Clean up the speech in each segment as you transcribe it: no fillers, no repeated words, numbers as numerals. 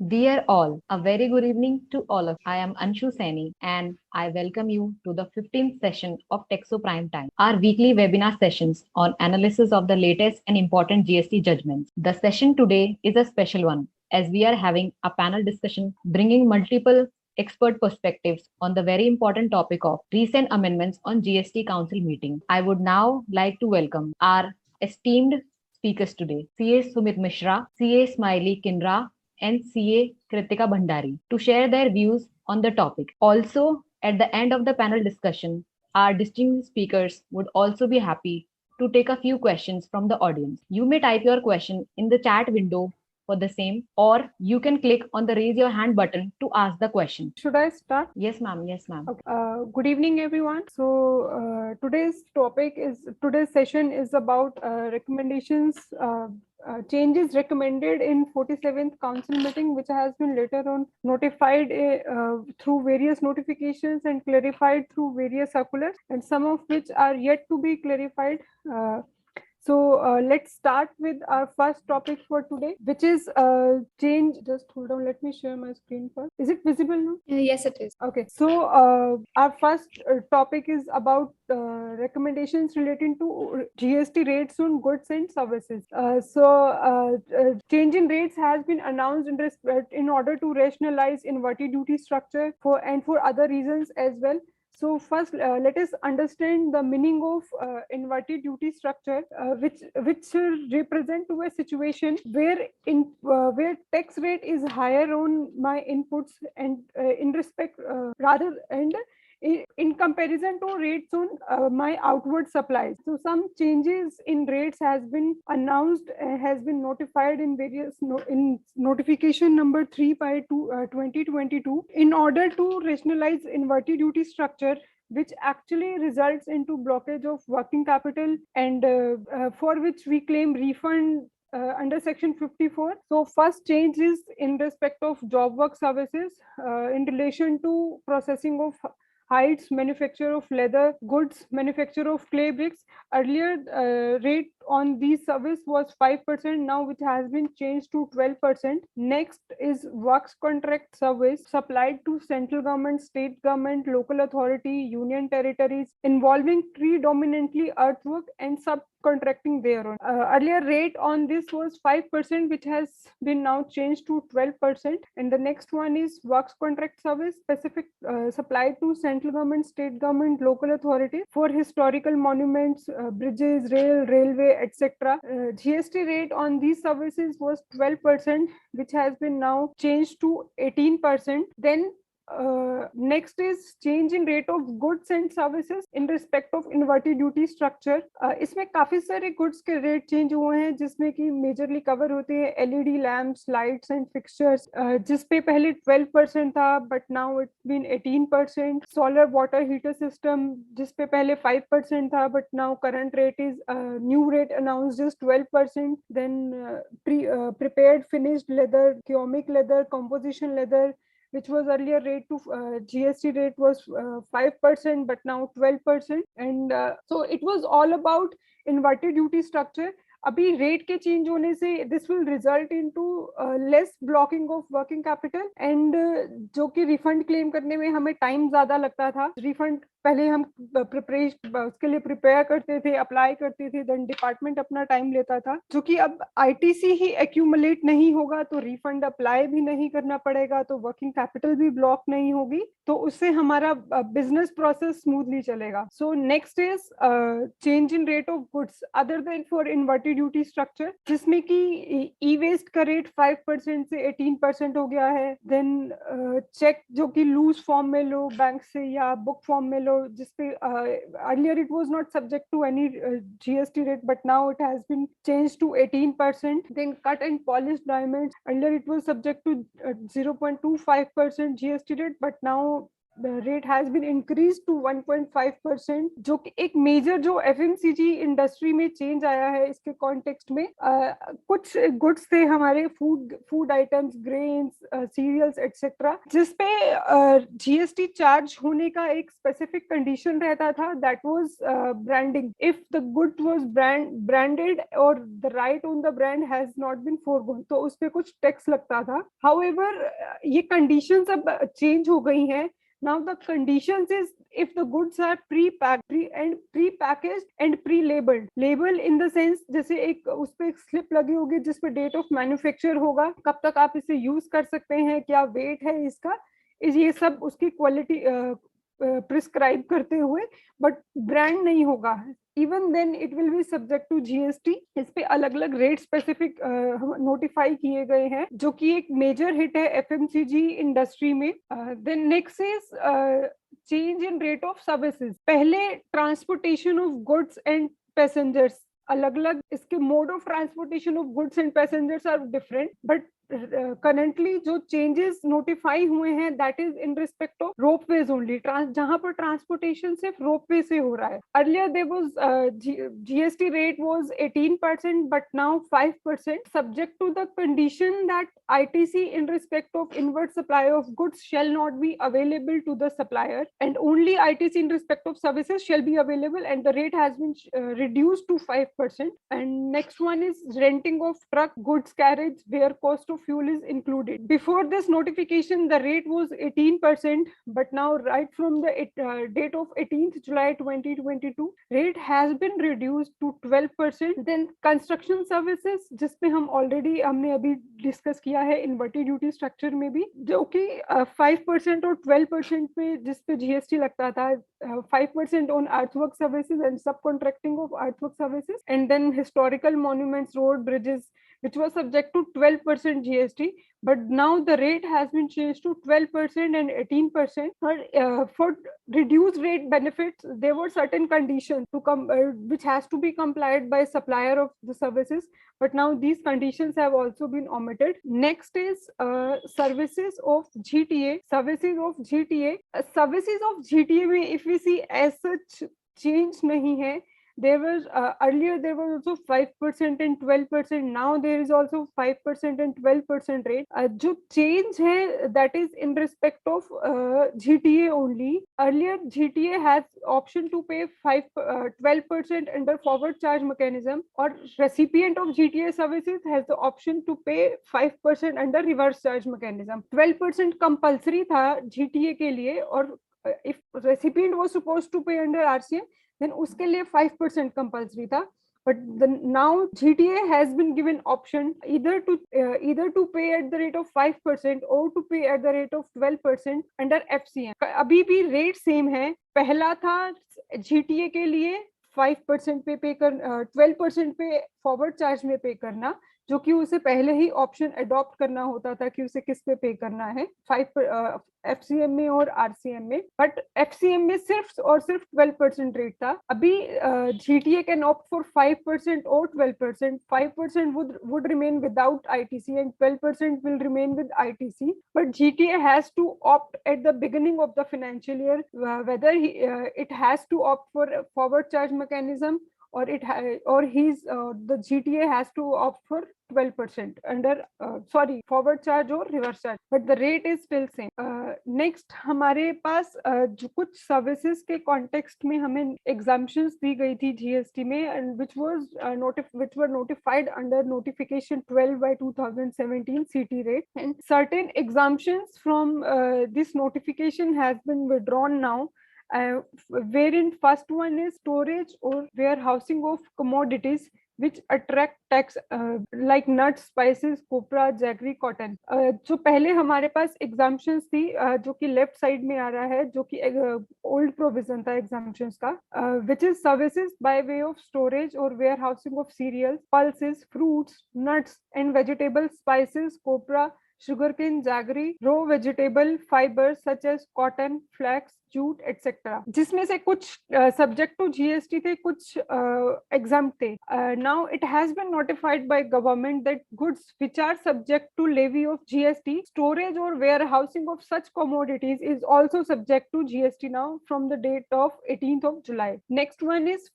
Dear all, a very good evening to all of you. I am Anshu Saini and I welcome you to the 15th session of TAXO Prime Time, our weekly webinar sessions on analysis of the latest and important GST judgments. The session today is a special one as we are having a panel discussion bringing multiple expert perspectives on the very important topic of recent amendments on GST Council Meeting. I would now like to welcome our esteemed speakers today, CA Sumit Mishra, CA Smiley Kinra, and CA Kritika Bhandari to share their views on the topic. Also, at the end of the panel discussion, our distinguished speakers would also be happy to take a few questions from the audience. You may type your question in the chat window for the same, or you can click on the raise your hand button to ask the question. Should I start? Yes, ma'am. Yes, ma'am. Okay. Good evening, everyone. So today's session is about recommendations, changes recommended in 47th Council Meeting, which has been later on notified through various notifications and clarified through various circulars, and some of which are yet to be clarified. So let's start with our first topic for today, which is change. Just hold on, let me share my screen first. Is it visible now? Yes, it is. Okay, so our first topic is about recommendations relating to GST rates on goods and services. Change in rates has been announced in order to rationalize inverted duty structure for other reasons as well. So first, let us understand the meaning of inverted duty structure, which represent to a situation where tax rate is higher on my inputs and in respect rather and in comparison to rates on my outward supplies. So some changes in rates has been announced, has been notified in various in notification number 3 by 2022 in order to rationalize inverted duty structure, which actually results into blockage of working capital and for which we claim refund under section 54. So first change is in respect of job work services in relation to processing of hides, manufacture of leather goods, manufacture of clay bricks. Earlier rate on these service was 5%, now which has been changed to 12%. Next is works contract service supplied to central government, state government, local authority, union territories involving predominantly earthwork and subcontracting thereon. Earlier rate on this was 5%, which has been now changed to 12%. And the next one is works contract service specific supplied to central government, state government, local authority for historical monuments, bridges, railway, etc. GST rate on these services was 12%, which has been now changed to 18%. Then next is change in rate of goods and services in respect of inverted duty structure. इसमें काफी सारे goods के rate change हुए हैं, जिसमें कि majorly cover होते हैं LED lamps, lights and fixtures, जिस पे पहले 12% था, but now it's been 18%. Solar water heater system, जिस पे पहले 5% था, but now current rate is new rate announced is 12%. Then prepared finished leather, ceramic leather, composition leather, which was earlier rate to GST rate was 5%, but now 12%. And so it was all about inverted duty structure. अभी rate के change होने से this will result into less blocking of working capital and जो कि refund claim करने में हमें time ज्यादा लगता था. रिफंड पहले हम उसके लिए प्रिपेयर करते थे, अप्लाई करते थे, देन डिपार्टमेंट अपना टाइम लेता था, जो कि अब आईटीसी ही एक्यूमुलेट नहीं होगा तो रिफंड अप्लाई भी नहीं करना पड़ेगा, तो वर्किंग कैपिटल भी ब्लॉक नहीं होगी, तो उससे हमारा बिजनेस प्रोसेस स्मूथली चलेगा. So next is change in rate of goods other than for inverted duty structure, जिसमें कि ई वेस्ट का रेट 5% से 18% हो गया है. देन चेक जो कि लूज फॉर्म में लो बैंक से या बुक फॉर्म में लो, जिसपे earlier it was not subject to any GST rate, but now it has been changed to 18%. Then cut and polished diamonds, earlier it was subject to 0.25% GST rate, but now rate has been increased to 1.5%, जो कि एक major जो FMCG industry में change आया है इसके context में। कुछ गुड्स थे हमारे food items, grains, cereals etcetera, जिसपे GST चार्ज होने का एक स्पेसिफिक कंडीशन रहता था, that was branding. If the good was branded और the right on the brand has not been forgone, तो उस पे कुछ टैक्स लगता था। हाउएवर ये कंडीशंस अब चेंज हो गई हैं। Now the conditions is if the goods are pre-packaged and pre-labeled. Label in the sense जैसे एक उस पे एक स्लिप लगी होगी जिसपे डेट ऑफ मैन्युफैक्चर होगा, कब तक आप इसे यूज कर सकते हैं, क्या वेट है इसका, ये सब उसकी क्वालिटी प्रिस्क्राइब करते हुए, बट ब्रांड नहीं होगा। Even then it will be subject to GST। इस पे अलग अलग रेट स्पेसिफिक नोटिफाई किए गए हैं, जो कि एक मेजर हिट है FMCG इंडस्ट्री में। Then next is change in rate of services. पहले transportation of goods and passengers अलग अलग, इसके mode of transportation of goods and passengers are different, but currently जो चेंजेस नोटिफाई हुए हैं that is in respect of ropeways only, जहां पर transportation सिर्फ रोपवे से हो रहा है। Earlier there was GST rate was 18%, but now 5%, subject to the condition that ITC in respect of inward supply of goods shall not be available to the supplier, and only ITC in respect of services shall be available, and the rate has been reduced to 5%. And next one is renting of truck goods carriage where cost of fuel is included. Before this notification the rate was 18%, but now right from the date of 18th July 2022 rate has been reduced to 12%. Then construction services, जिसपे हम already हमने अभी discuss किया है inverted duty structure में भी, जो कि 5% और 12% पे जिसपे GST लगता था, 5% on earthwork services and subcontracting of earthwork services, and then historical monuments, road, bridges, which was subject to 12% GST, but now the rate has been changed to 12% and 18%. For reduced rate benefits, there were certain conditions to come which has to be complied by supplier of the services, but now these conditions have also been omitted. Next is services of GTA. Services of GTA. Services of GTA में if we see as such change नहीं है. There was earlier there was also 5% and 12%. Now there is also 5% and 12% rate. जो change है that is in respect of GTA only. Earlier GTA has option to pay 12% under forward charge mechanism, or recipient of GTA services has the option to pay 5% under reverse charge mechanism. 12% compulsory था GTA के लिए, और if recipient was supposed to pay under RCM, then उसके लिए 5% compulsory था, but now GTA has been given option either to pay at the rate of 5% or to pay at the rate of 12% under FCM. अभी भी rate same है। पहला था GTA के लिए 5% पे पे कर 12% पे फॉरवर्ड चार्ज में पे करना, जो कि उसे पहले ही ऑप्शन अडॉप्ट करना होता था कि उसे किस पे करना है, 5 FCM में और RCM में, बट FCM में सिर्फ और सिर्फ 12% रेट था। अभी GTA कैन ऑप्ट फॉर 5% और 12%. 5% would remain without ITC and 12% will remain with ITC, but GTA has to opt at the beginning of the financial year whether it has to opt for a forward charge mechanism, or the GTA has to opt for 12% under forward charge or reverse charge, but the rate is still same. Next हमारे पास जो कुछ services के context में हमें exemptions दी गई थी GST में, and which were notified under notification 12 by 2017 CT rate, and certain exemptions from this notification has been withdrawn now. Wherein first one is storage or warehousing of commodities which attract tax like nuts, spices, copra, jaggery, cotton. जो पहले हमारे पास exemptions थी जो कि left side में आ रहा है, जो कि ओल्ड प्रोविजन था exemptions का, which is services by way of storage or warehousing of cereals, pulses, fruits, nuts and vegetables, spices, copra, sugarcane, jaggery, raw vegetable fibers such as cotton, flax, jute, etc. जिसमें से कुछ subject to GST थे, कुछ exempt थे. Now it has been notified by government that goods which are subject to levy of GST, storage or warehousing of such commodities is also subject to GST now from the date of 18th of July. Next one is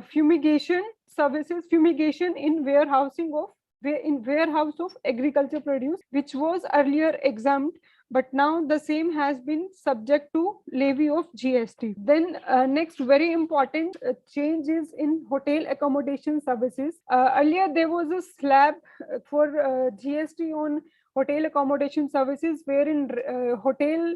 fumigation services, fumigation in warehousing of warehouse of agriculture produce, which was earlier exempt, but now the same has been subject to levy of GST. Then next very important change is in hotel accommodation services. Earlier there was a slab for GST on hotel accommodation services, wherein hotel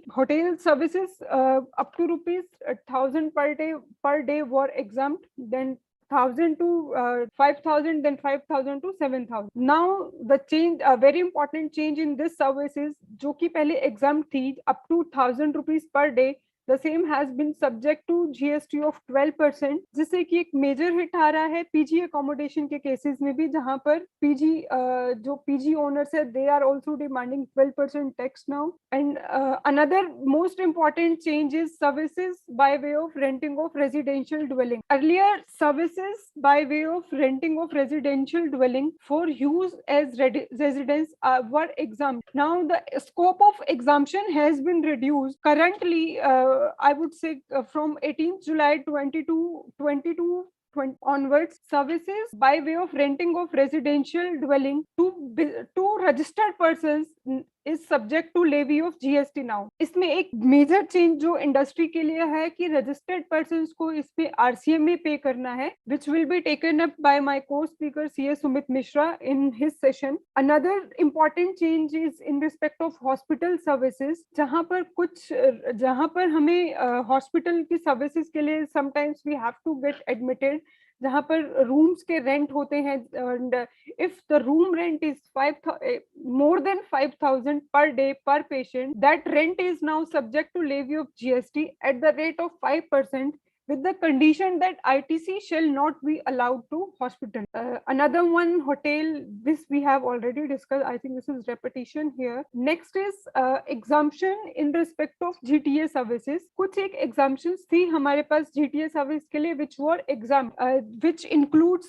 services up to rupees 1,000 per day were exempt. Then 1,000 to 5,000, then 5,000 to 7,000. Now the change, a very important change in this services, जो कि पहले exempt थी up to 1,000 rupees per day, the same has been subject to GST of 12%, जिससे कि एक major hit आ रहा है PG accommodation के cases में भी, जहां पर PG जो PG owners है, they are also demanding 12% tax now. And another most important change is services by way of renting of residential dwelling. Earlier services by way of renting of residential dwelling for use as residence were exempt. Now the scope of exemption has been reduced. Currently I would say from 18th July 2022 onwards, services by way of renting of residential dwelling to registered persons is subject to levy of GST now. इसमें एक major change जो industry के लिए है कि registered persons को इसमें RCM में पे करना है, which will be taken up by my co-speaker CS Sumit Mishra in his session. Another important change is in respect of hospital services, जहां पर हमें हॉस्पिटल की सर्विसेज के लिए sometimes we have to get admitted, जहां पर rooms के rent होते हैं, and if the room rent is more than 5,000 per day per patient, that rent is now subject to levy of GST at the rate of 5%, with the condition that ITC shall not be allowed to hospital. Another one, hotel, this we have already discussed. I think this is repetition here. Next is exemption in respect of GTA services. कुछ एक exemptions थी हमारे पास GTA service के लिए, which were exempt, which includes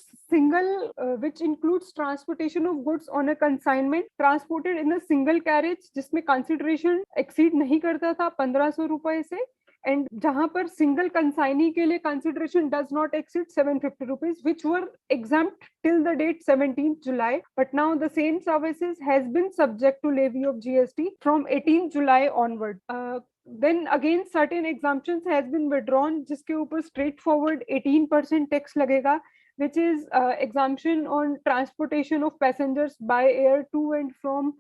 transportation of goods on a consignment transported in a single carriage, जिसमें consideration exceed नहीं करता था 1,500 रुपए से, and जहां पर single consignee के लिए consideration does not exceed 750 rupees, which were exempt till the date 17th July, but now the same services has been subject to levy of GST from 18th July onward. Then again certain exemptions has been withdrawn, जिसके ऊपर straightforward 18% tax लगेगा, which is exemption on transportation of passengers by air to and from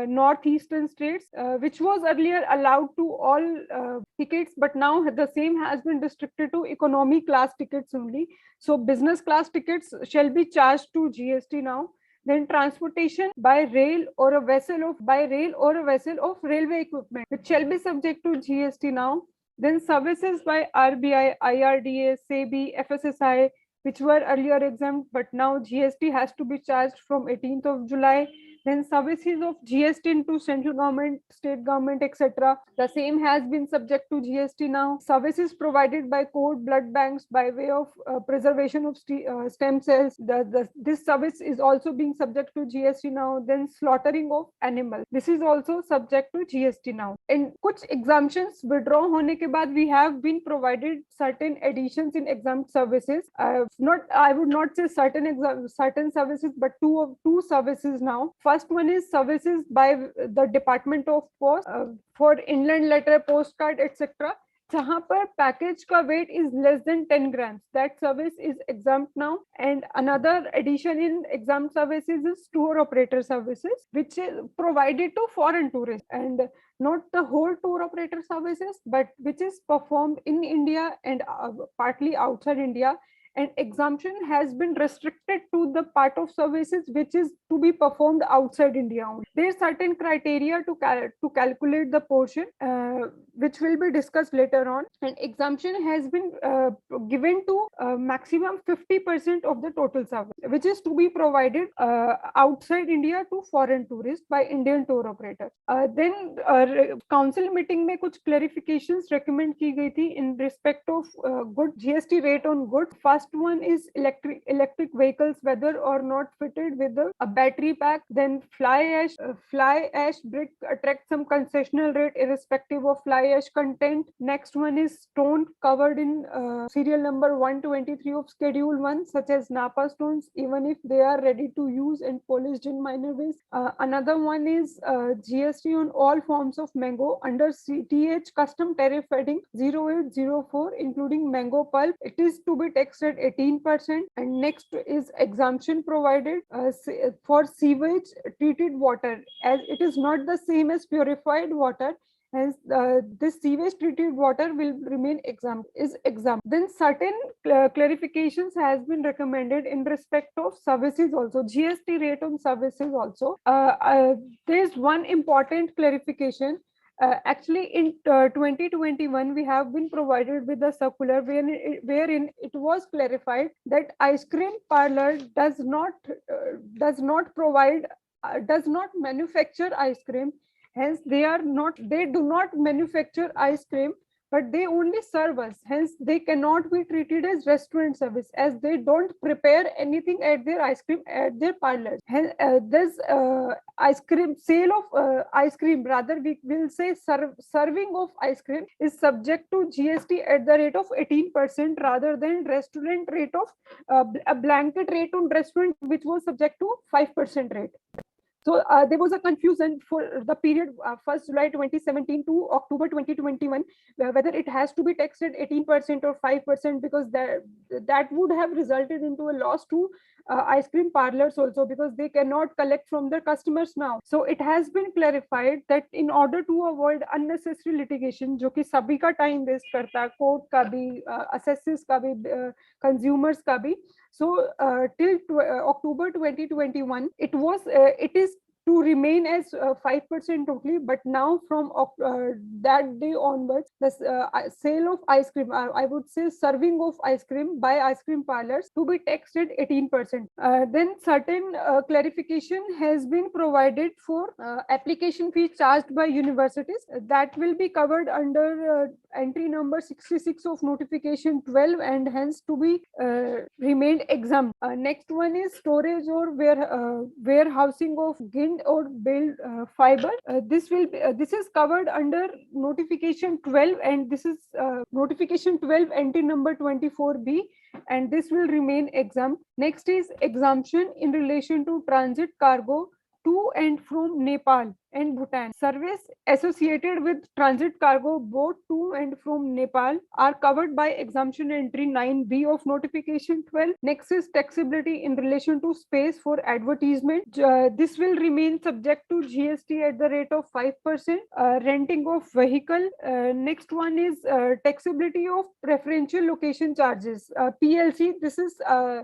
northeastern states, which was earlier allowed to all tickets, but now the same has been restricted to economy class tickets only. So business class tickets shall be charged to GST now. Then transportation by rail or a vessel of railway equipment, which shall be subject to GST now. Then services by RBI, IRDA, SEBI, FSSI, which were earlier exempt, but now GST has to be charged from 18th of July. Then services of GST into central government, state government, etc. The same has been subject to GST now. Services provided by cord blood banks by way of preservation of stem cells. This service is also being subject to GST now. Then slaughtering of animals. This is also subject to GST now. And कुछ exemptions withdraw होने के बाद we have been provided certain additions in exempt services. I would not say certain services, but two services now. First one is services by the Department of Post for inland letter, postcard, etc. जहां पर package का weight is less than 10 grams. That service is exempt now. And another addition in exempt services is tour operator services, which is provided to foreign tourists, and not the whole tour operator services, but which is performed in India and partly outside India, and exemption has been restricted to the part of services which is to be performed outside India only. There are certain criteria to calculate the portion, which will be discussed later on, and exemption has been given to maximum 50% of the total service, which is to be provided outside India to foreign tourists by Indian tour operator. Then council meeting में कुछ clarifications recommend की गई थी in respect of good GST rate on goods. First one is electric vehicles, whether or not fitted with a battery pack. Then fly ash brick attract some concessional rate irrespective of fly ash content. Next one is stone covered in serial number 123 of Schedule 1, such as Napa stones, even if they are ready to use and polished in minor ways. Another one is GST on all forms of mango under CTH custom tariff heading 0804, including mango pulp. It is to be taxed at 18%. And next is exemption provided for sewage treated water, as it is not the same as purified water. Hence, this sewage treated water will remain exempt. Then certain clarifications has been recommended in respect of services also. GST rate on services also. There is one important clarification. Actually, in 2021, we have been provided with a circular wherein it was clarified that ice cream parlor does not manufacture ice cream. Hence, they do not manufacture ice cream, but they only serve us. Hence, they cannot be treated as restaurant service, as they don't prepare anything at their ice cream at their parlors. Hence, this ice cream sale of ice cream, rather we will say serving of ice cream, is subject to GST at the rate of 18%, rather than restaurant rate of a blanket rate on restaurant, which was subject to 5% rate. So there was a confusion for the period 1st July 2017 to October 2021, whether it has to be taxed at 18% or 5%, because that would have resulted into a loss to ice cream parlors also, because they cannot collect from their customers now. So it has been clarified that in order to avoid unnecessary litigation, जो कि सभी का time waste करता है, court का भी, assessors का भी, consumers का भी. So till October 2021, it is to remain as 5% totally, but now from that day onwards, the sale of ice cream, I would say serving of ice cream by ice cream parlors, to be taxed at 18%. Then certain clarification has been provided for application fee charged by universities, that will be covered under entry number 66 of notification 12, and hence to be remained exempt. Next one is storage or warehousing of gind or baled fiber. This is covered under notification 12, and this is notification 12 entry number 24B, and this will remain exempt. Next is exemption in relation to transit cargo to and from Nepal and Bhutan. Service associated with transit cargo both to and from Nepal are covered by exemption entry 9B of notification 12. Next is taxability in relation to space for advertisement. This will remain subject to GST at the rate of 5%. Renting of vehicle. Next one is taxability of preferential location charges. PLC. This is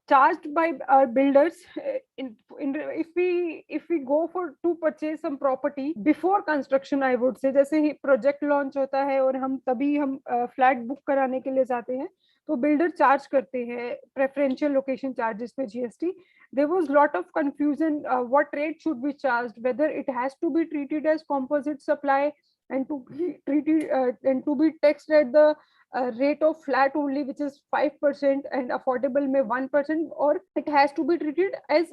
charged by our builders. If we go for to purchase some property before construction, I would say, जैसे ही project launch होता है और हम flat book कराने के लिए जाते हैं, तो बिल्डर चार्ज करते हैं प्रेफरेंशियल लोकेशन चार्जेस पे GST. There was lot of confusion what rate should be charged, whether it has to be treated as composite supply and to be taxed at the rate of flat only, which is 5%, and affordable may 1%, or it has to be treated as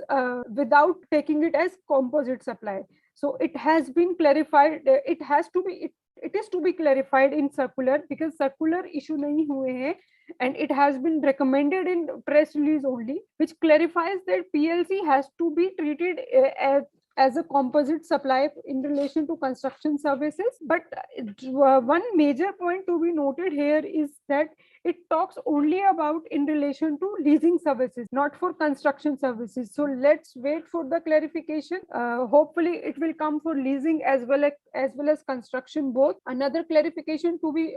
without taking it as composite supply. So it has been clarified. It is to be clarified in circular, because circular issue nahi hue hain, and it has been recommended in press release only, which clarifies that PLC has to be treated as a composite supply in relation to construction services. But one major point to be noted here is that it talks only about in relation to leasing services, not for construction services. So let's wait for the clarification. Hopefully it will come for leasing as well as construction both. Another clarification to be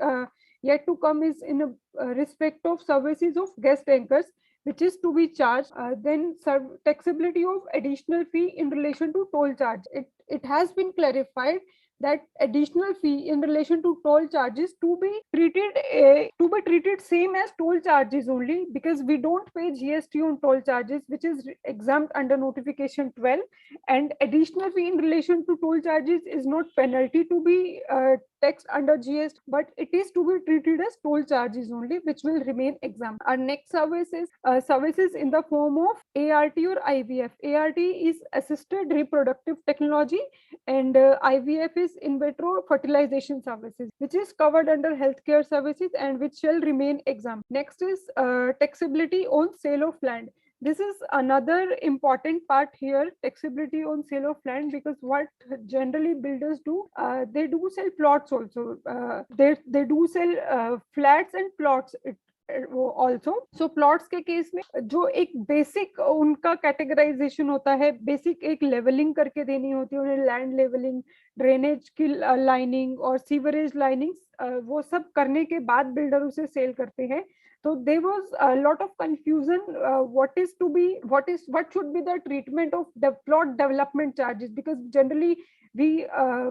yet to come is in respect of services of guest anchors, which is to be charged. Then taxability of additional fee in relation to toll charge. It has been clarified that additional fee in relation to toll charges to be treated same as toll charges only, because we don't pay GST on toll charges, which is exempt under notification 12, and additional fee in relation to toll charges is not penalty to be taxed under GST, but it is to be treated as toll charges only, which will remain exempt. Our next service is services in the form of ART or IVF. ART is assisted reproductive technology, and IVF is in vitro fertilization services, which is covered under healthcare services and which shall remain exempt. Next is taxability on sale of land. This is another important part here, taxability on sale of land, because what generally builders do, they do sell plots also. They do sell flats and plots also. So plots के case में जो एक basic उनका categorisation होता है, basic एक levelling करके देनी होती है उन्हें, लैंड लेवलिंग, ड्रेनेज की लाइनिंग और सीवरेज लाइनिंग, वो सब करने के बाद बिल्डर उसे सेल करते हैं. So there was a lot of confusion. What should be the treatment of the plot development charges? Because generally we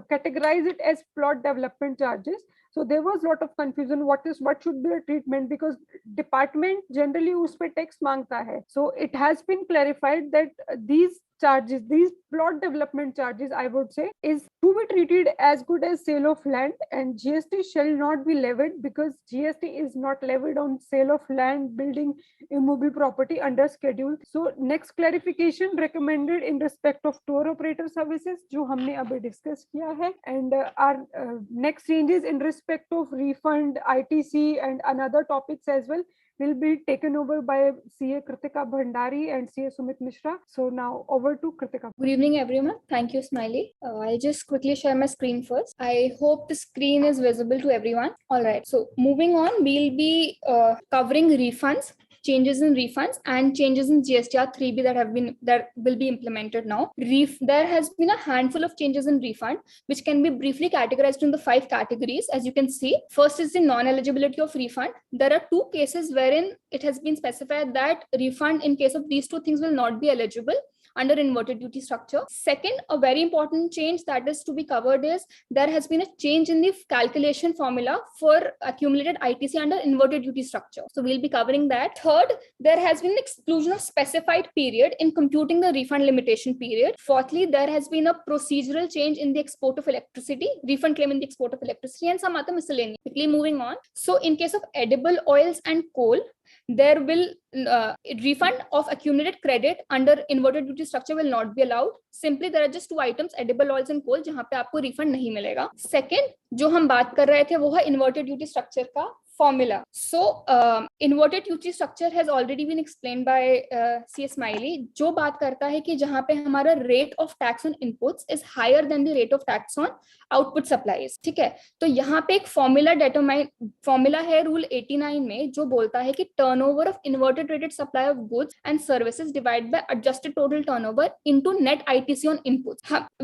categorize it as plot development charges. So there was a lot of confusion. What should be the treatment? Because department generally उस पे tax मांगता है. So it has been clarified that these charges, these plot development charges, I would say, is to be treated as good as sale of land, and GST shall not be levied, because GST is not levied on sale of land, building, immobile property under schedule. So next clarification recommended in respect of tour operator services, जो हमने अभी discuss किया है, and our next changes in respect of refund, ITC and another topics as well will be taken over by CA Kritika Bhandari and CA Sumit Mishra. So now over to Kritika. Good evening, everyone. Thank you, Smiley. I'll just quickly share my screen first. I hope the screen is visible to everyone. All right. So moving on, we'll be covering refunds, changes in refunds, and changes in GSTR 3B that will be implemented now. There has been a handful of changes in refund, which can be briefly categorized into 5 categories. As you can see, first is the non-eligibility of refund. There are 2 cases wherein it has been specified that refund in case of these 2 things will not be eligible under inverted duty structure. Second, a very important change that is to be covered is there has been a change in the calculation formula for accumulated ITC under inverted duty structure. So we'll be covering that. Third, there has been an exclusion of specified period in computing the refund limitation period. Fourthly, there has been a procedural change in the export of electricity, refund claim in the export of electricity, and some other miscellaneous. Quickly moving on. So in case of edible oils and coal, there will refund of accumulated credit under inverted duty structure will not be allowed. Simply there are just 2 items, edible oils and coal, जहां पे आपको refund नहीं मिलेगा. Second, जो हम बात कर रहे थे वो है inverted duty structure का formula. So inverted duty structure has already been explained by C. Smiley. जो बात करता है कि जहां पे हमारा rate of tax on inputs is higher than the rate of tax on output supplies. ठीक है, तो यहाँ पे एक फॉर्मूला है रूल 89 में जो बोलता है कि turnover of inverted rated supply of goods and services divided by adjusted total turnover into net ITC on inputs.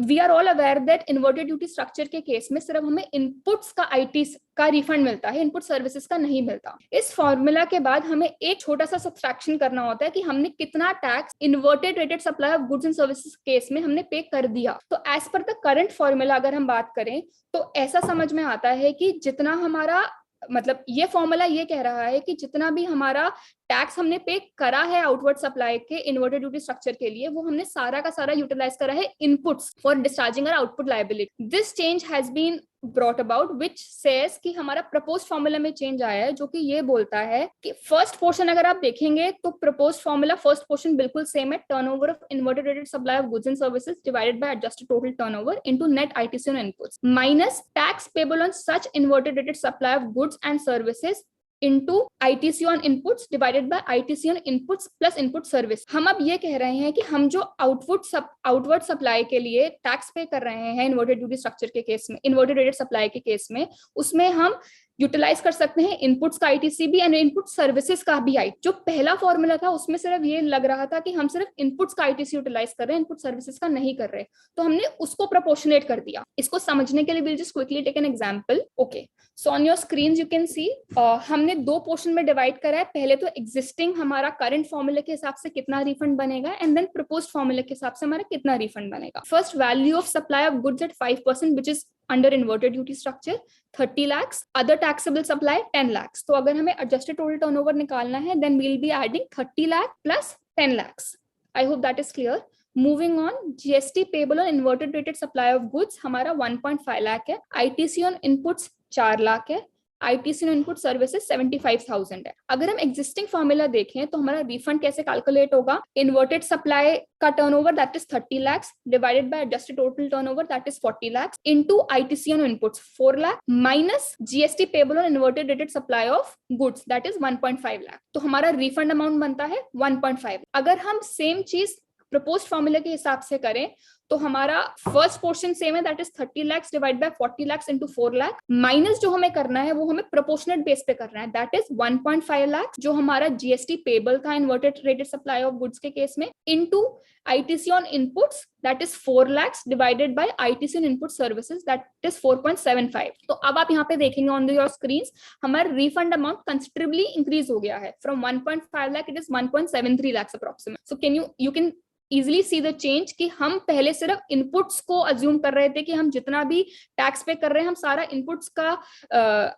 We are all aware that inverted duty structure के केस में सिर्फ हमें inputs का ITC का रिफंड मिलता है, input services का नहीं मिलता. इस फॉर्मूला के बाद हमें एक छोटा सा सब्सट्रैक्शन करना होता है कि हमने कितना tax inverted rated supply of goods and services case में हमने पे कर दिया. तो as per the current formula अगर हम बात करें तो ऐसा समझ में आता है कि जितना हमारा मतलब ये फॉर्मूला ये कह रहा है कि जितना भी हमारा टैक्स हमने पे करा है आउटवर्ड सप्लाई के इन्वर्टेड ड्यूटी स्ट्रक्चर के लिए वो हमने सारा का सारा यूटिलाइज करा है inputs for discharging our output liability. This change has been brought about which says कि हमारा proposed formula में change आया है जो कि ये बोलता है कि first portion अगर आप देखेंगे तो proposed formula first portion बिल्कुल same है, turnover of inverted rated supply of goods and services divided by adjusted total turnover into net ITC on inputs minus tax payable on such inverted rated supply of goods and services into ITC on inputs divided by ITC on inputs plus input service. हम अब ये कह रहे हैं कि हम जो outward supply के लिए टैक्स पे कर रहे हैं इन्वर्टेड ड्यूटी स्ट्रक्चर के केस में, इन्वर्टेड रेटेड सप्लाई के केस में, उसमें हम यूटिलाइज कर सकते हैं इनपुट्स का आईटीसी भी एंड इनपुट सर्विसेज का भी आई। जो पहला फॉर्मूला था उसमें सिर्फ ये लग रहा था कि हम सिर्फ इनपुट्स का आईटीसी यूटिलाइज कर रहे हैं, इनपुट सर्विसेज का नहीं कर रहे, तो हमने उसको प्रोपोर्शनेट कर दिया। इसको समझने के लिए will just quickly take an example. Okay, so on your screen you can see हमने दो पोर्शन में डिवाइड करा है। पहले तो एग्जिस्टिंग हमारा करंट फॉर्मूला के हिसाब से कितना रिफंड बनेगा एंड देन प्रपोज्ड फॉर्मूला के हिसाब से हमारा कितना रिफंड बनेगा। First, value of supply of goods at 5% which is under inverted duty structure 30 lakhs, other taxable supply 10 lakhs। तो अगर हमें एडजस्टेड टोटल टर्नओवर निकालना है then we will be adding 30 lakh plus 10 lakhs। I hope that is clear. Moving on, GST payable on inverted rated supply of goods हमारा 1.5 लाख है, ITC on inputs 4 lakh है, ITC on input services 75,000 है। अगर हम existing formula देखें तो हमारा refund कैसे कैलकुलेट होगा, इन्वर्टेड सप्लाई का turnover that is 30 lakhs divided by adjusted total turnover that is 40 lakhs into ITC on inputs 4 lakh minus GST payable on inverted rated supply of goods that is 1.5 lakh। तो हमारा refund amount बनता है 1.5। अगर हम same चीज proposed formula के हिसाब से करें तो हमारा फर्स्ट पोर्शन सेम है that is 30 lakhs divide by 40 lakhs into 4 lakh minus जो हमें करना है वो हमें प्रोपोर्शनेट बेस पे करना है दैट इज 1.5 lakhs जो हमारा जीएसटी पेबल था inverted rated supply of goods के केस में into ITC on inputs that is 4 lakhs divided by ITC on input services that is 4.75। तो अब आप यहाँ पे देखेंगे ऑन योर स्क्रीन हमारा रिफंड अमाउंट कंसिडरेबली इंक्रीज हो गया है from 1.5 lakh it is 1.73 lakhs approximate. So can you can easily see the change कि हम पहले सिर्फ इनपुट्स को अज्यूम कर रहे थे कि हम जितना भी टैक्स पे कर रहे हैं हम सारा इनपुट्स का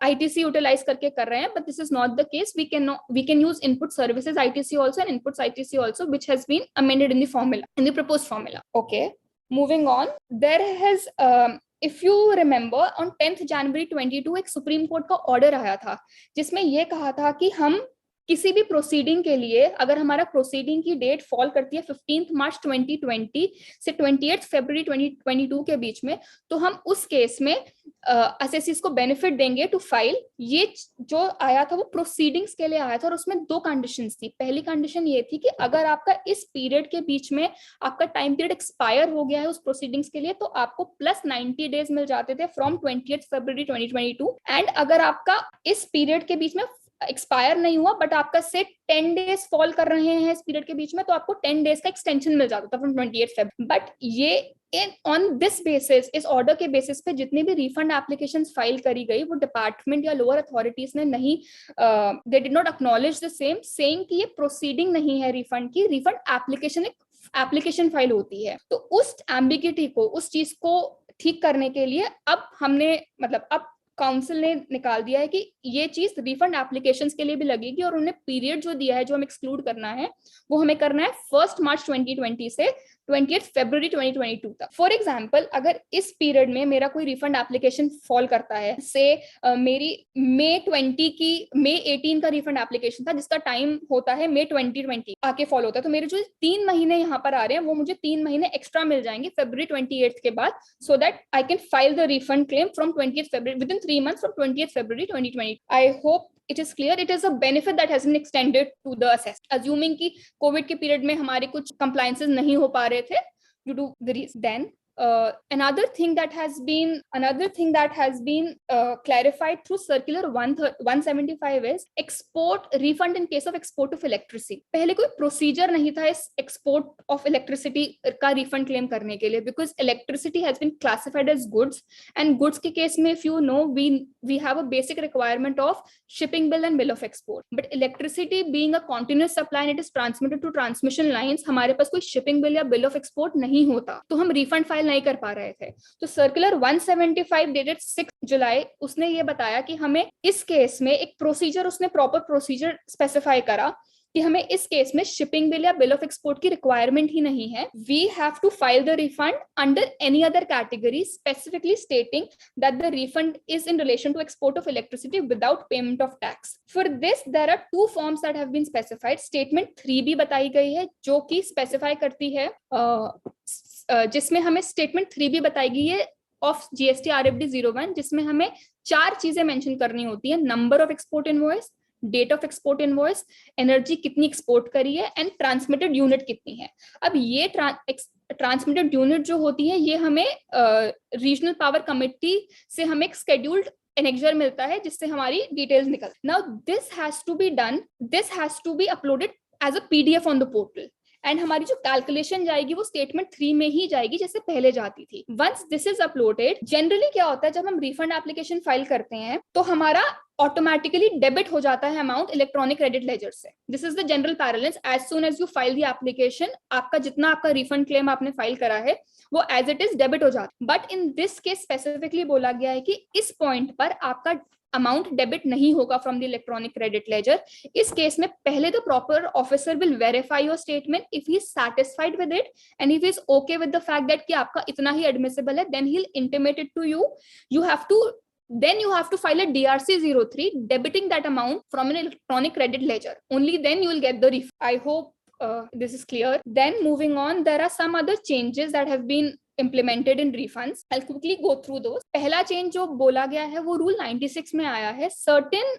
आईटीसी यूटिलाइज करके कर रहे हैं, but this is not the case. We can use input services ITC also and inputs ITC also which has been amended in the formula, in the proposed formula. Okay, moving on, there has if you remember on 10th January 2022 एक supreme court का order आया था जिसमें यह कहा था कि हम किसी भी प्रोसीडिंग के लिए अगर हमारा प्रोसीडिंग की डेट फॉल करती है 15th March 2020 से 28th February 2022 के बीच में, तो हम उस केस में असेसीज को बेनिफिट देंगे टू फाइल। ये जो आया था वो प्रोसीडिंग्स के लिए आया था और उसमें दो कंडीशंस थी। पहली कंडीशन ये थी कि अगर आपका इस पीरियड के बीच में आपका टाइम पीरियड एक्सपायर हो गया है उस प्रोसीडिंग्स के लिए तो आपको प्लस 90 days मिल जाते थे फ्रॉम 28th February 2022। एंड अगर आपका इस पीरियड के बीच में एक्सपायर नहीं हुआ बट आपका से 10 days फॉल कर रहे हैं इस पीरियड के बीच में तो आपको 10 days का एक्सटेंशन मिल जाता था फ्रॉम 28th Feb। बट ये ऑन दिस बेसिस, इस ऑर्डर के बेसिस पे जितनी भी रिफंड एप्लीकेशंस फाइल करी गई वो डिपार्टमेंट या लोअर अथॉरिटीज ने नहीं, they did not acknowledge the same, saying कि ये प्रोसीडिंग नहीं है रिफंड की, रिफंड एप्लीकेशन एक एप्लीकेशन फाइल होती है। तो उस एम्बिगिटी को, उस चीज को ठीक करने के लिए अब हमने अब काउंसिल ने निकाल दिया है कि ये चीज रिफंड एप्लीकेशंस के लिए भी लगेगी और उन्हें पीरियड जो दिया है जो हम एक्सक्लूड करना है वो हमें करना है 1st March 2020 से 20th February 2022 तक। फॉर एग्जाम्पल, अगर इस पीरियड में मेरा कोई रिफंड एप्लीकेशन फॉल करता है, से मेरी May 18 का रिफंड एप्लीकेशन था जिसका टाइम होता है May 2020 आके फॉल होता है, तो मेरे जो 3 महीने यहाँ पर आ रहे हैं वो मुझे 3 महीने एक्स्ट्रा मिल जाएंगे February 28 के बाद, so that I can file the refund claim from 20th February with in 3 months from 20th February 2020. I hope it is clear. It is a benefit that has been extended to the assessed. Assuming कि Covid के period में हमारे कुछ compliances नहीं हो पा रहे थे due to the reason. Then another thing that has been clarified through circular 175 is export refund in case of export of electricity. पहले कोई procedure नहीं था इस export of electricity का refund claim करने के लिए because electricity has been classified as goods and goods के case में if you know we have a basic requirement of shipping bill and bill of export, but electricity being a continuous supply and it is transmitted to transmission lines, हमारे पास कोई shipping bill या bill of export नहीं होता, तो हम refund file नहीं कर पा रहे थे। तो सर्कुलर 175 डेटेड 6 जुलाई उसने ये बताया कि हमें इस केस में एक प्रोसीजर, उसने प्रॉपर प्रोसीजर स्पेसिफाई करा कि हमें इस केस में शिपिंग बिल या बिल ऑफ एक्सपोर्ट की रिक्वायरमेंट ही नहीं है। We have to file the refund under any other category specifically stating that the refund is in relation to export of electricity without payment of tax. For this there are 2 forms that have been specified. Statement 3B बताई गई है जो कि specify करती है जिसमें हमें statement 3B बताई गई है ऑफ GST RFD 01 जिसमें हमें 4 चीजें मेंशन करनी होती है। Number of export invoice, date of export invoice, energy कितनी एक्सपोर्ट करी है एंड ट्रांसमिटेड यूनिट कितनी है। अब ये ट्रांसमिटेड यूनिट जो होती है ये हमें रीजनल पावर कमिटी से हमें एक स्केड्यूल्ड एनेक्जर मिलता है जिससे हमारी डिटेल्स निकल। Now this has to be done, this has to be uploaded as a PDF on the portal, and हमारी जो कैलकुलेशन जाएगी वो स्टेटमेंट 3 में ही जाएगी जैसे पहले जाती थी। Once this is uploaded, generally क्या होता है जब हम रिफंड एप्लीकेशन फाइल करते हैं तो हमारा ऑटोमेटिकली डेबिट हो जाता है अमाउंट इलेक्ट्रॉनिक क्रेडिट लेजर से। This is the general parallels, as soon as you file the application, आपका जितना आपका रिफंड क्लेम आपने फाइल करा है वो एज इट इज डेबिट हो जाता है। But in this case specifically बोला गया है कि इस पॉइंट पर आपका अमाउंट डेबिट नहीं होगा from the electronic credit ledger. इस केस में पहले the proper officer will verify your statement, if he is satisfied with it and if he is okay with the fact that कि आपका इतना ही एडमिसिबल है, then he will intimate it to you. Then you have to file a DRC-03 debiting that amount from an electronic credit ledger. Only then you will get the refund. I hope this is clear. Then moving on, there are some other changes that have been implemented in refunds. I'll quickly go through those. पहला change जो बोला गया है वो rule 96 में आया है। Certain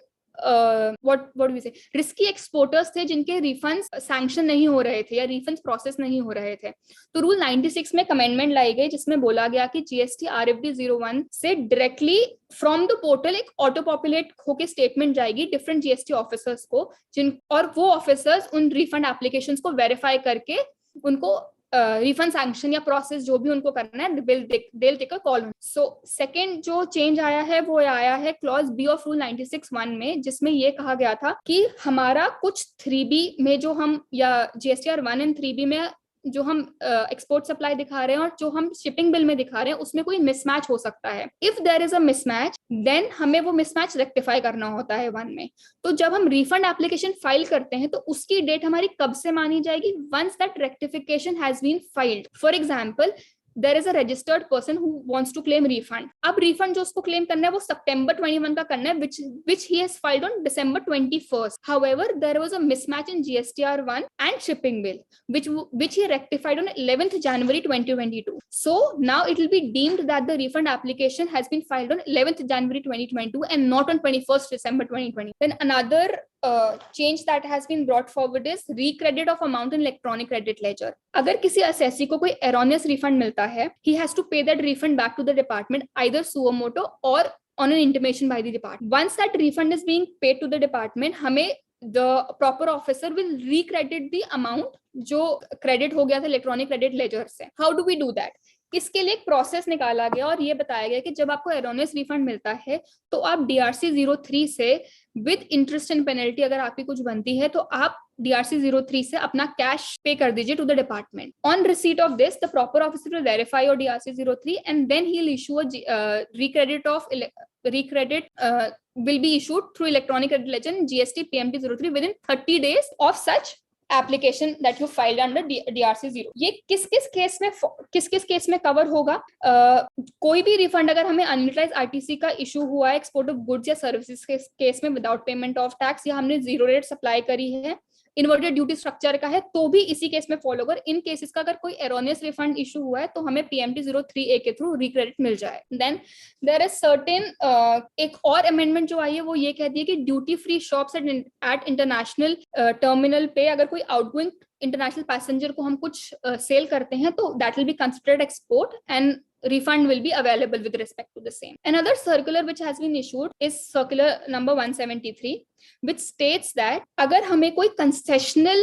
what do we say, risky exporters थे जिनके refunds sanction नहीं हो रहे थे या refunds process नहीं हो रहे थे, तो रूल 96 में amendment लाई गई जिसमें बोला गया कि GST RFD 01 से directly from the portal एक auto populate होके statement जाएगी different GST officers को, और वो officers उन refund applications को verify करके उनको रिफंड सैंक्शन या प्रोसेस जो भी उनको करना है they'll take a call on. So second जो चेंज आया है वो आया है क्लॉज बी ऑफ रूल 96(1) में, जिसमें ये कहा गया था कि हमारा कुछ 3B में जो हम या GSTR 1 एंड 3B में जो हम एक्सपोर्ट सप्लाई दिखा रहे हैं और जो हम शिपिंग बिल में दिखा रहे हैं उसमें कोई मिसमैच हो सकता है। If there is a mismatch then हमें वो मिसमैच रेक्टिफाई करना होता है 1 में। तो जब हम रिफंड एप्लीकेशन फाइल करते हैं तो उसकी डेट हमारी कब से मानी जाएगी? Once that rectification has been filed. For example, there is a registered person who wants to claim refund. अब refund जो उसको claim करना है वो September 21 का करना है, which he has filed on December 21st. However, there was a mismatch in GSTR 1 and shipping bill, which he rectified on 11th January 2022. So now it will be deemed that the refund application has been filed on 11th January 2022 and not on 21st December 2020. Then another change that has been brought forward is recredit of amount in electronic credit ledger. अगर किसी assessee को कोई erroneous refund मिलता है, he has to pay that refund back to the department either suo moto or on an intimation by the department. Once that refund is being paid to the department, हमें the proper officer will recredit the amount जो credit हो गया था electronic credit ledger से. How do we do that? इसके लिए एक process निकाला गया और ये बताया गया कि जब आपको एरोनियस रिफंड मिलता है तो आप DRC 03 से विद इंटरेस्ट एंड पेनल्टी अगर आपकी कुछ बनती है तो आप DRC 03 से अपना कैश पे कर दीजिए to the department. On receipt of this the proper officer will verify your DRC 03 and then he will issue a recredit will be issued through electronic credit ledger and GST PMT 03 within 30 days of such application that you filed under DRC 0. ये किस किस case में cover होगा? कोई भी refund अगर हमें unutilised RTC का इशू हुआ है एक्सपोर्ट ऑफ गुड्स या सर्विसेज के केस में विदाउट पेमेंट ऑफ टैक्स, या हमने जीरो रेट सप्लाई करी है, इन्वर्टेड ड्यूटी स्ट्रक्चर का है, तो भी इसी केस में फॉलो कर. इन केसेस का अगर कोई एरोनियस रिफंड इशू हुआ है तो हमें PMT 03A के थ्रू रिक्रेडिट मिल जाए. देन देयर इज सर्टेन एक और अमेंडमेंट जो आई है वो ये कहती है कि duty free shops at international terminal पे अगर कोई आउटगोइंग इंटरनेशनल पैसेंजर को हम कुछ सेल करते हैं तो that will be considered export and refund will be available with respect to the same. Another circular which has been issued is circular number 173 which states that अगर हमें कोई concessional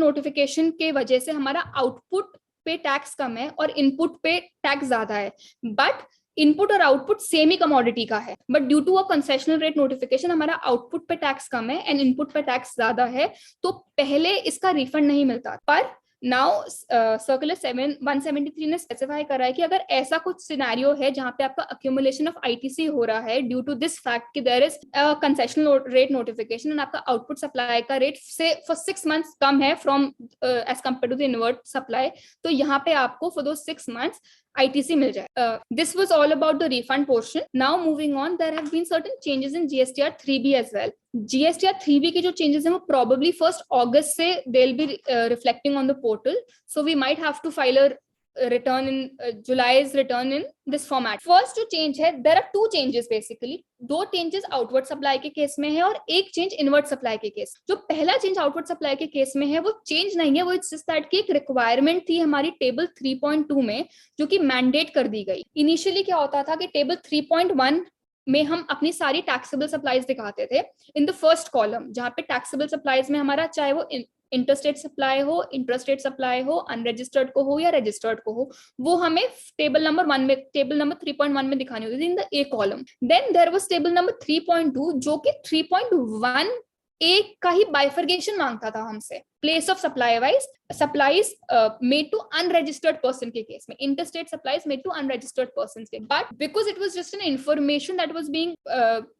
notification के वजह से हमारा आउटपुट पे टैक्स कम है और इनपुट पे टैक्स ज्यादा है, बट इनपुट और आउटपुट सेम ही कमोडिटी का है, but due to a concessional rate notification हमारा आउटपुट पे टैक्स कम है एंड इनपुट पे टैक्स ज्यादा है, तो पहले इसका रिफंड नहीं मिलता. पर नाउ सर्कुलर 173 ने स्पेसिफाई करा है कि अगर ऐसा कुछ सिनेरियो है जहां पे आपका अक्यूमुलेशन ऑफ ITC हो रहा है ड्यू टू दिस फैक्ट कि there is concessional rate notification and आपका आउटपुट सप्लाई का रेट से फॉर 6 मंथ्स कम है from as compare to the invert supply, तो यहाँ पे आपको फॉर दो 6 मंथ्स ITC मिल जाए. This was all about the refund portion. Now moving on, there have been certain changes in GSTR 3B as well. GSTR 3B के जो changes हैं वो probably 1st August से they'll be reflecting on the portal. So we might have to file a return in July's return in this format. First जो change है, there are 2 changes basically. 2 changes outward supply के case में है और एक change inward supply के case. जो पहला change outward supply के केस में है वो change नहीं है, वो it's just that की एक requirement थी हमारी टेबल 3.2 में जो कि mandate कर दी गई. Initially क्या होता था कि टेबल 3.1 में हम अपनी सारी टैक्सेबल सप्लाईज दिखाते थे इन द फर्स्ट कॉलम, जहाँ पे टैक्सेबल सप्लाईज में हमारा चाहे वो इंटरस्टेट सप्लाई हो, इंट्रास्टेट सप्लाई हो, अनरजिस्टर्ड को हो या रजिस्टर्ड को हो, वो हमें टेबल नंबर 1 में, टेबल नंबर 3.1 में दिखानी होती थी in the A column. Then there was table number 3.2 जो कि 3.1 एक का ही बाइफर्गेशन मांगता था हमसे, place of supply wise supplies made to unregistered person के केस में, interstate supplies made to unregistered person के, but because it was just an information that was being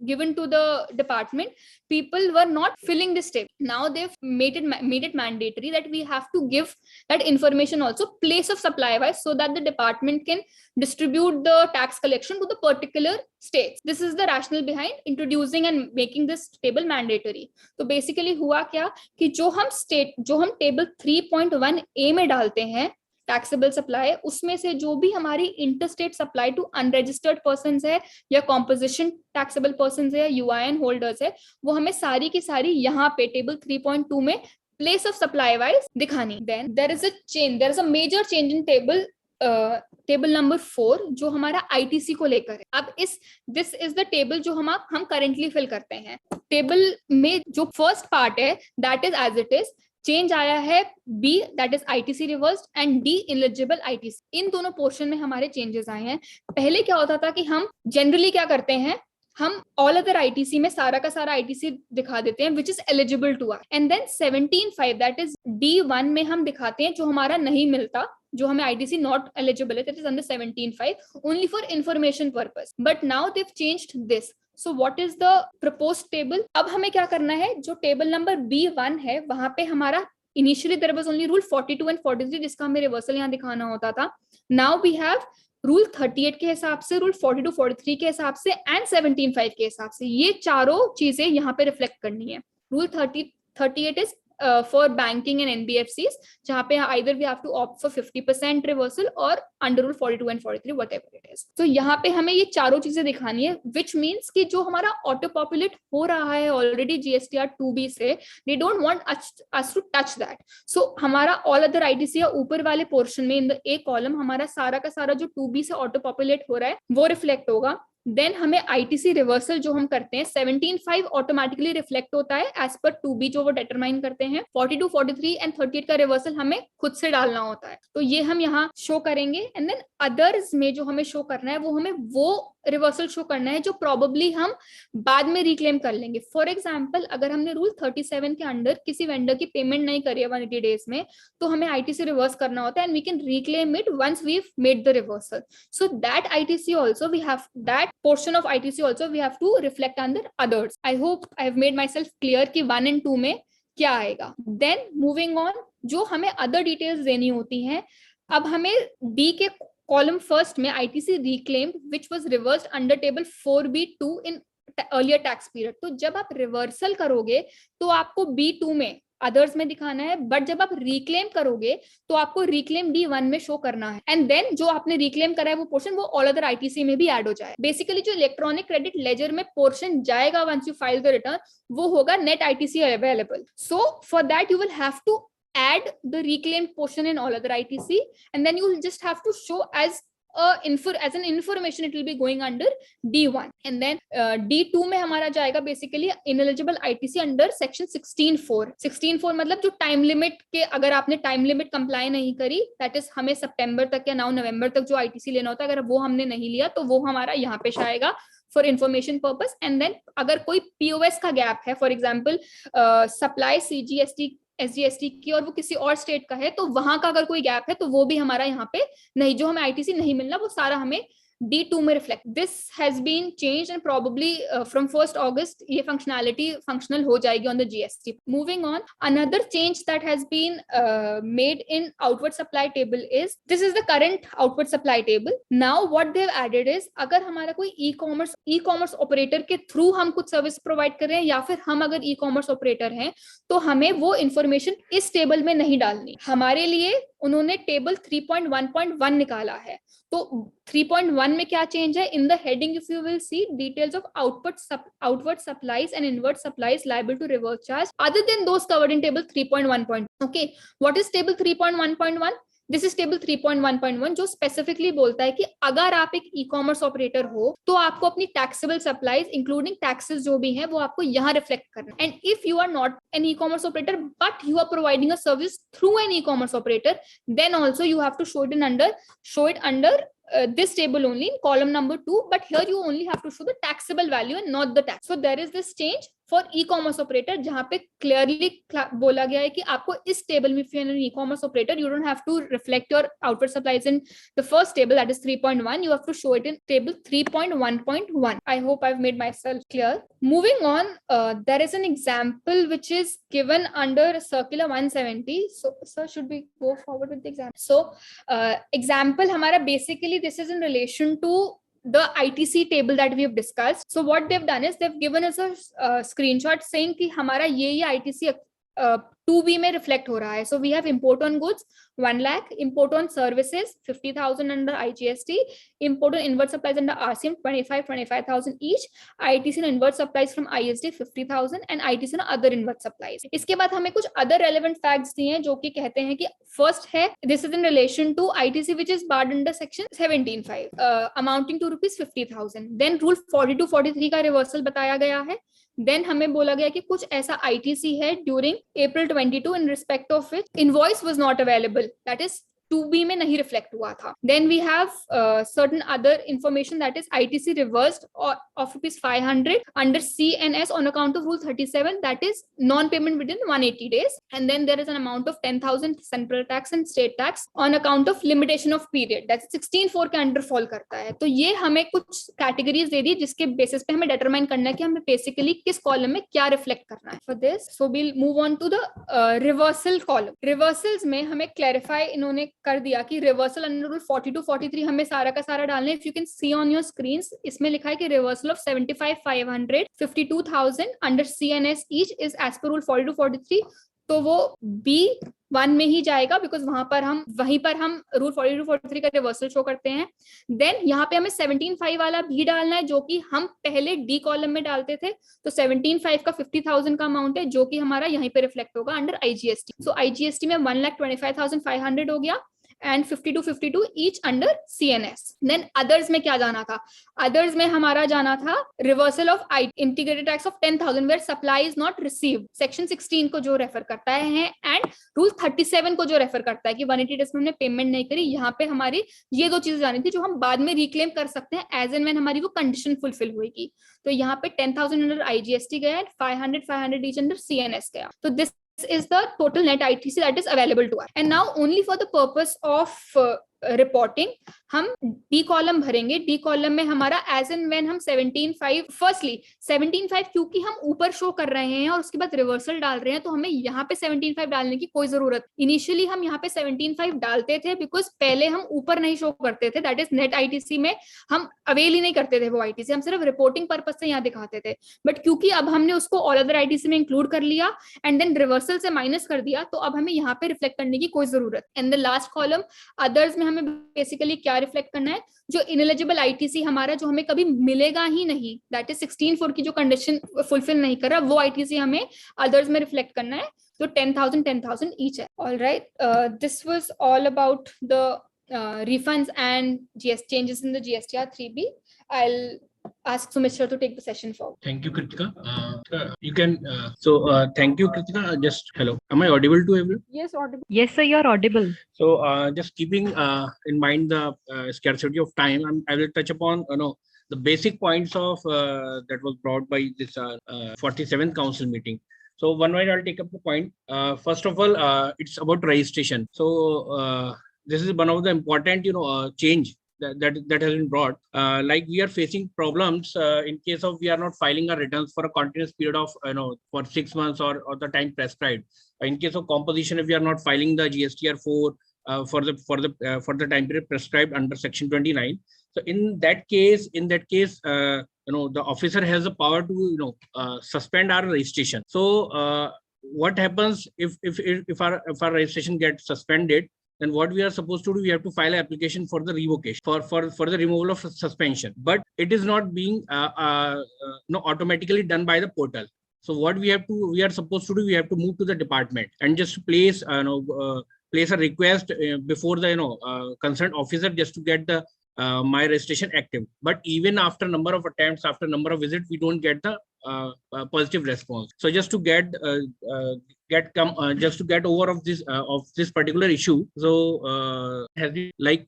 given to the department, people were not filling this table. Now they've made it mandatory that we have to give that information also, place of supply wise, so that the department can distribute the tax collection to the particular states. This is the rationale behind introducing and making this table mandatory. तो basically हुआ क्या कि जो हम table 3.1A में डालते हैं taxable supply, उसमें से जो भी हमारी interstate supply to unregistered persons है या कॉम्पोजिशन टैक्सेबल पर्संस है या यूआईएन होल्डर्स है, वो हमें सारी की सारी यहाँ पे टेबल 3.2 में प्लेस ऑफ सप्लाई वाइज दिखानी। Then there is a major change in table number 4 जो हमारा आईटीसी को लेकर है। अब दिस इज द टेबल जो हम करेंटली फिल करते हैं। टेबल में जो फर्स्ट पार्ट है that is as it is, change आया है B that is ITC reversed and D eligible ITC, इन दोनों पोर्शन में हमारे चेंजेस आए हैं। पहले क्या होता था कि हम जनरली क्या करते हैं, हम ऑल अदर आईटीसी में सारा का सारा आईटीसी दिखा देते हैं which is eligible to are, and then 17.5 that is D1 में हम दिखाते हैं जो हमारा नहीं मिलता, जो हमें आईटीसी नॉट एलिजिबल है, that is under 17.5 only for information purpose. But now they have changed this. So what is the proposed table? अब हमें क्या करना है, जो टेबल नंबर B1 है वहां पे हमारा initially there was only rule 42 and 43 जिसका हमें रिवर्सल यहाँ दिखाना होता था। नाउ वी हैव रूल 38 के हिसाब से, रूल 42, 43 के हिसाब से एंड 17.5 के हिसाब से, ये चारों चीजें यहाँ पे रिफ्लेक्ट करनी है। Rule 38 is for banking and NBFCs, जहाँ पे either we have to opt for 50% reversal or under rule 42 and 43 whatever it is. तो यहाँ पे हमें ये चारों चीजें दिखानी है, which means कि जो हमारा ऑटो पॉपुलेट हो रहा है ऑलरेडी GSTR 2B से, they don't want us to touch that. So हमारा all other ITC या ऊपर वाले पोर्शन में in the A column हमारा सारा का सारा जो 2B से ऑटो पॉपुलेट हो रहा है वो रिफ्लेक्ट होगा। देन हमें आईटीसी रिवर्सल जो हम करते हैं 17.5 ऑटोमेटिकली रिफ्लेक्ट होता है एज पर 2B जो वो डिटरमाइन करते हैं। 42, 43 एंड 38 का रिवर्सल हमें खुद से डालना होता है, तो ये हम यहाँ शो करेंगे। एंड देन अदर्स में जो हमें शो करना है वो हमें वो रिवर्सल शो करना है जो प्रोबेबली हम बाद में रिक्लेम कर लेंगे। फॉर एग्जांपल अगर हमने रूल 37 के अंडर किसी वेंडर की पेमेंट नहीं करी है 180 डेज में, तो हमें आईटीसी रिवर्स करना होता है and we can reclaim it once we made the reversal. So that ITC also we have, that portion of ITC also we have to reflect under others. I hope I have made myself clear कि 1 and 2 में क्या आएगा। Then moving on, जो हमें other details देनी होती हैं, अब हमें D के कॉलम फर्स्ट में ITC reclaimed which was reversed under table 4B2 in earlier tax period। तो जब आप रिवर्सल करोगे तो आपको B2 में अदर्स में दिखाना है, बट जब आप रिक्लेम करोगे तो आपको रिक्लेम D1 में शो करना है। एंड देन जो आपने रिक्लेम करा है वो पोर्शन वो ऑल अदर आईटीसी में भी ऐड हो जाए। बेसिकली जो इलेक्ट्रॉनिक क्रेडिट लेजर में पोर्शन जाएगा once you file the return, वो होगा net ITC available. So for that you will have to add the reclaimed portion in all other ITC, and then you will just have to show as an information it will be going under D1, and then D2 में हमारा जाएगा basically ineligible ITC under section 16.4 मतलब जो time limit के, अगर आपने time limit comply नहीं करी, दैट इज हमें सितंबर तक या नाउ नवंबर तक जो ITC लेना होता है, अगर वो हमने नहीं लिया तो वो हमारा यहाँ पे आएगा for information purpose. And then अगर कोई POS का गैप है, फॉर एग्जाम्पल सप्लाई SGST की और वो किसी और स्टेट का है, तो वहां का अगर कोई गैप है तो वो भी हमारा यहाँ पे नहीं, जो हमें ITC नहीं मिलना वो सारा हमें D2 में reflect. This has been changed and probably from 1st August ये फंक्शनैलिटी फंक्शनल हो जाएगी on the GST। Moving on, another change that has been made in outward supply table is, this is the current outward supply table. Now what they have added is, अगर हमारा कोई e commerce operator के through हम कुछ service provide कर रहे हैं या फिर हम अगर ई कॉमर्स ऑपरेटर हैं, तो हमें वो इंफॉर्मेशन इस टेबल में नहीं डालनी। हमारे लिए उन्होंने टेबल 3.1.1 निकाला है। तो 3.1 में क्या चेंज है, in the heading if you will see details of outward supplies and inward supplies liable to reverse charge other than those covered in table 3.1. Okay, what is table 3.1.1? This is table 3.1.1 जो specifically बोलता है कि अगर आप एक ई commerce operator हो तो आपको अपनी टैक्सेबल सप्लाईज इंक्लूडिंग टैक्सेस जो भी हैं वो आपको यहाँ रिफ्लेक्ट करना है. And if you are not an e commerce operator but you are providing a service through an e commerce operator, then also you have to show it under this table only in column number 2, but here you only have to show the taxable value and not the tax. So there is this change for e-commerce operator जहाँ पे clearly बोला गया है कि आपको इस table में if you are an e-commerce operator you don't have to reflect your outward supplies in the first table, that is 3.1. You have to show it in table 3.1.1. I hope I've made myself clear. Moving on, there is an example which is given under circular 170. So sir, should we go forward with the example? So example हमारा basically this is in relation to the ITC table that we have discussed. So what they've done is they've given us a screenshot saying कि हमारा ये ITC 2B में reflect हो रहा है. So we have import on goods 1 lakh, import on services 50,000 under IGST, import on inward supplies under RCM 25,000 each, ITC and inward supplies from ISD 50,000 and ITC and other inward supplies. इसके बाद हमें कुछ other relevant facts दिए हैं जो कि कहते हैं कि first है this is in relation to ITC which is barred under section 17.5 amounting to rupees 50,000. Then rule 42-43 का reversal बताया गया है. Then हमें बोला गया कि कुछ ऐसा ITC है during April 22 in respect of which invoice was not available, that is 2B में नहीं reflect हुआ था. Then we have certain other information that is ITC reversed of rupees 500 under CNS on account of rule 37, that is non-payment within 180 days. And then there is an amount of 10,000 central tax and state tax on account of limitation of period, that's 16.4 के under fall करता है. तो ये हमें कुछ categories दे दी जिसके basis पे हमें डिटरमाइन करना है कि हमें बेसिकली किस कॉलम में क्या रिफ्लेक्ट करना है. For this so we'll move on to the reversal column. Reversals में हमें क्लैरिफाई इन्होंने कर दिया कि रिवर्सल अंडर रूल 42-43 हमें सारा का सारा डालना है. If you can see on your screen इसमें लिखा है कि reversal of 75,500 52,000 under CNS each is as per rule 42-43. तो वो B1 में ही जाएगा बिकॉज वहीं पर हम रूल 42-43 का रिवर्सल शो करते हैं. देन यहाँ पे हमें 17.5 वाला भी डालना है जो कि हम पहले D कॉलम में डालते थे. तो 17.5 का 50,000 का अमाउंट है जो कि हमारा यहीं पे रिफ्लेक्ट होगा अंडर IGST. सो IGST में 1,25,500 हो गया and 52 each under CNS. Then others में क्या जाना था? Others में हमारा जाना था reversal of integrated tax of 10,000 where supply is not received. Section 16 को जो रेफर करता है and rule 37 को जो रेफर करता है कि 180 days में हमने पेमेंट नहीं करी. यहाँ पे हमारी ये दो चीजें जानी थी जो हम बाद में रिक्लेम कर सकते हैं एज एंड व्हेन हमारी वो कंडीशन फुलफिल होगी. तो यहाँ पे 10,000 अंडर IGST गया, 500 each under CNS गया. तो this is the total net ITC that is available to us. And now only for the purpose of reporting हम D कॉलम भरेंगे. D कॉलम में हमारा एज एंड व्हेन हम 17.5 firstly 17.5 क्योंकि हम ऊपर शो कर रहे हैं और उसके बाद रिवर्सल डाल रहे हैं तो हमें यहाँ पे 17.5 डालने की कोई जरूरत. इनिशियली हम यहाँ पे 17.5 डालते थे बिकॉज पहले हम ऊपर नहीं शो करते थे, दैट इज नेट ITC में हम अवेल ही नहीं करते थे वो ITC, हम सिर्फ रिपोर्टिंग पर्पज से यहाँ दिखाते थे. बट क्योंकि अब हमने उसको ऑल अदर ITC में इंक्लूड कर लिया एंड देन रिवर्सल से माइनस कर दिया तो अब हमें यहाँ पे रिफ्लेक्ट करने की कोई जरूरत. And the last column others में हमें बेसिकली क्या रिफ्लेक्ट करना है, जो इनएलिजिबल ITC हमारा जो हमें कभी मिलेगा ही नहीं, दैट इज 16.4 की जो कंडीशन फुलफिल नहीं कर रहा वो ITC हमें अदर्स में रिफ्लेक्ट करना है. तो 10,000 ईच है. Alright, this was all about the refunds and changes in the GSTR 3B. I'll ask Sumitra to take the session forward. Thank you, Kritika. You can. Thank you, Kritika. Just hello. Am I audible to everyone? Yes, audible. Yes, sir, you're audible. So, just keeping in mind the scarcity of time, I will touch upon the basic points of that was brought by this 47th council meeting. So, one way I'll take up the point. First of all, it's about registration. So, this is one of the important change that has been brought. Like we are facing problems in case of we are not filing our returns for a continuous period of for 6 months or the time prescribed. In case of composition, if we are not filing the GSTR 4 for the time period prescribed under section 29. So in that case, the officer has the power to suspend our registration. So what happens if our registration gets suspended? Then what we are supposed to do, we have to file an application for the revocation, for the removal of suspension. But it is not being automatically done by the portal. So what we are supposed to do, we have to move to the department and just place place a request before the concerned officer just to get the my registration active. But even after number of attempts, after number of visits, we don't get the positive response. So just to get just to get over of this particular issue, so has been like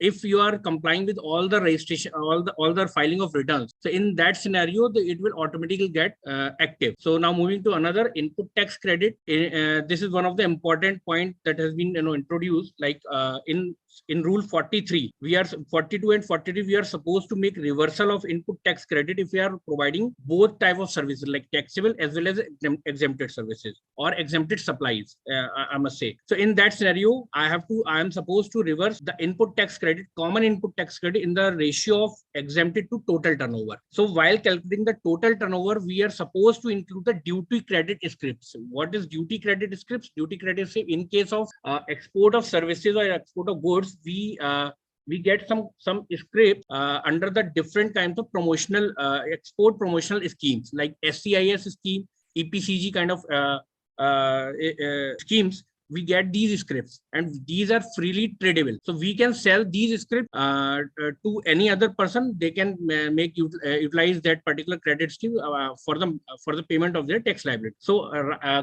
if you are complying with all the registration, all the filing of returns, so in that scenario it will automatically get active. So now moving to another, input tax credit. This is one of the important point that has been introduced, like in rule 43, we are 42 and 43, we are supposed to make reversal of input tax credit if we are providing both type of services, like taxable as well as exempted services or exempted supplies, I must say. So in that scenario, I am supposed to reverse the input tax credit, common input tax credit, in the ratio of exempted to total turnover. So while calculating the total turnover, we are supposed to include the duty credit scripts. What is duty credit scripts? Duty credit script, in case of export of services or export of goods, we get some script under the different kinds of promotional export promotional schemes, like SCIS scheme, EPCG kind of schemes. We get these scripts and these are freely tradable. So we can sell these scripts to any other person. They can utilize that particular credit scheme for the payment of their tax liability. So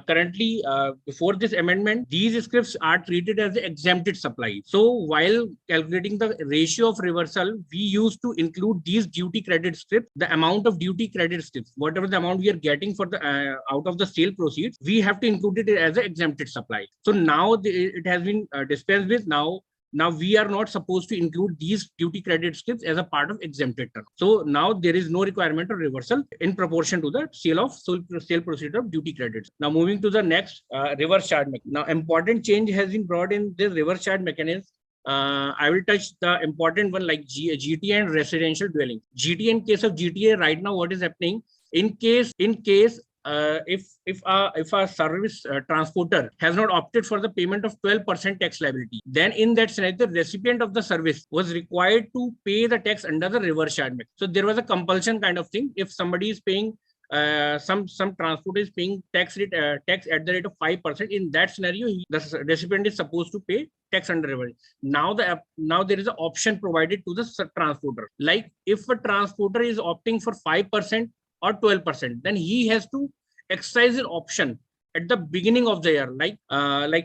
currently, before this amendment, these scripts are treated as exempted supply. So while calculating the ratio of reversal, we used to include these duty credit scripts, the amount of duty credit scripts, whatever the amount we are getting for the out of the sale proceeds, we have to include it as an exempted supply. So now it has been dispensed with. Now we are not supposed to include these duty credit scripts as a part of exempted term. So now there is no requirement of reversal in proportion to the sale proceed of duty credits. Now moving to the next, reverse charge mechanism. Now important change has been brought in this reverse charge mechanism. I will touch the important one, like GTA and residential dwelling. GTA, in case of GTA, right now what is happening, in case if a service transporter has not opted for the payment of 12% tax liability, then in that scenario, the recipient of the service was required to pay the tax under the reverse charge mechanism. So there was a compulsion kind of thing. If somebody is paying some transporter is paying tax at the rate of 5%, in that scenario, the recipient is supposed to pay tax under reverse. Now there is an option provided to the transporter. Like if a transporter is opting for 5% or 12%, then he has to exercise an option at the beginning of the year, like